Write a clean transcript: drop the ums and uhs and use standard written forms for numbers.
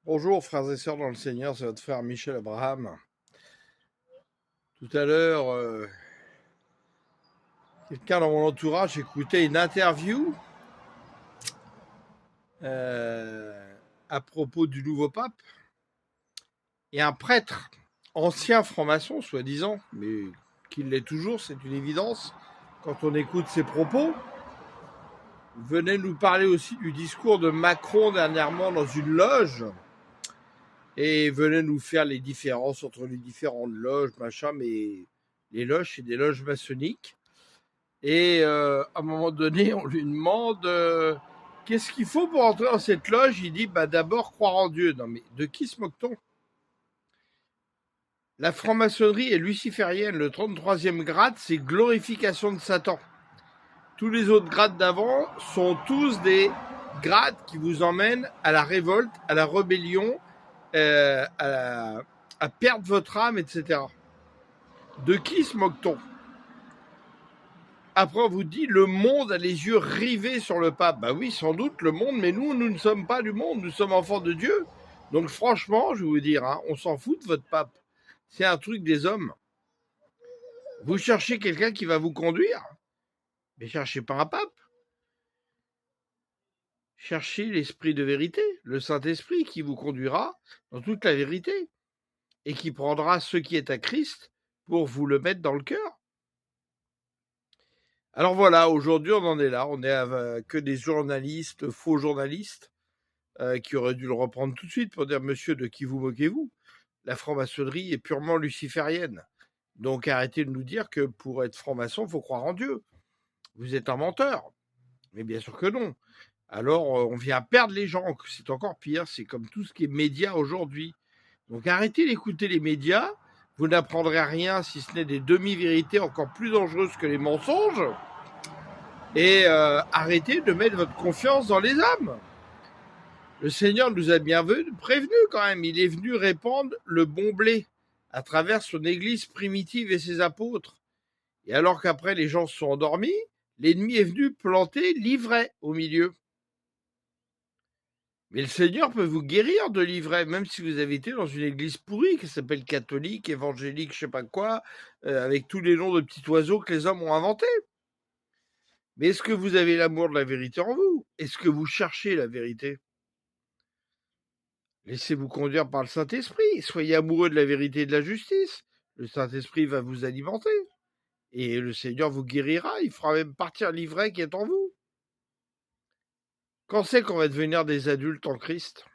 Bonjour frères et sœurs dans le Seigneur, c'est votre frère Michel Abraham. Tout à l'heure, quelqu'un dans mon entourage écoutait une interview à propos du nouveau pape et un prêtre, ancien franc-maçon soi-disant, mais qu'il l'est toujours, c'est une évidence quand on écoute ses propos, venait nous parler aussi du discours de Macron dernièrement dans une loge et venait nous faire les différences entre les différentes loges, machin, mais les loges, c'est des loges maçonniques. Et à un moment donné, on lui demande qu'est-ce qu'il faut pour entrer dans cette loge. Il dit d'abord croire en Dieu. Non, mais de qui se moque-t-on? La franc-maçonnerie est luciférienne. Le 33e grade, c'est glorification de Satan. Tous les autres grades d'avant sont tous des grades qui vous emmènent à la révolte, à la rébellion, à perdre votre âme, etc. De qui se moque-t-on? Après, on vous dit, le monde a les yeux rivés sur le pape. Bah oui, sans doute, le monde, mais nous ne sommes pas du monde, nous sommes enfants de Dieu. Donc franchement, je vais vous dire, on s'en fout de votre pape. C'est un truc des hommes. Vous cherchez quelqu'un qui va vous conduire, mais cherchez pas un pape. Cherchez l'esprit de vérité, le Saint-Esprit qui vous conduira dans toute la vérité et qui prendra ce qui est à Christ pour vous le mettre dans le cœur. Alors voilà, aujourd'hui on en est là, on est que des journalistes, faux journalistes, qui auraient dû le reprendre tout de suite pour dire « Monsieur, de qui vous moquez-vous? La franc-maçonnerie est purement luciférienne. Donc arrêtez de nous dire que pour être franc-maçon, il faut croire en Dieu. Vous êtes un menteur. » Mais bien sûr que non. Alors on vient perdre les gens. C'est encore pire, c'est comme tout ce qui est médias aujourd'hui. Donc arrêtez d'écouter les médias. Vous n'apprendrez rien si ce n'est des demi-vérités encore plus dangereuses que les mensonges. Et arrêtez de mettre votre confiance dans les hommes. Le Seigneur nous a bien prévenus quand même. Il est venu répandre le bon blé à travers son église primitive et ses apôtres. Et alors qu'après les gens se sont endormis, l'ennemi est venu planter l'ivraie au milieu. Mais le Seigneur peut vous guérir de l'ivraie, même si vous avez été dans une église pourrie qui s'appelle catholique, évangélique, je sais pas quoi, avec tous les noms de petits oiseaux que les hommes ont inventés. Mais est-ce que vous avez l'amour de la vérité en vous? Est-ce que vous cherchez la vérité? Laissez-vous conduire par le Saint-Esprit. Soyez amoureux de la vérité et de la justice. Le Saint-Esprit va vous alimenter. Et le Seigneur vous guérira. Il fera même partir l'ivraie qui est en vous. Quand c'est qu'on va devenir des adultes en Christ?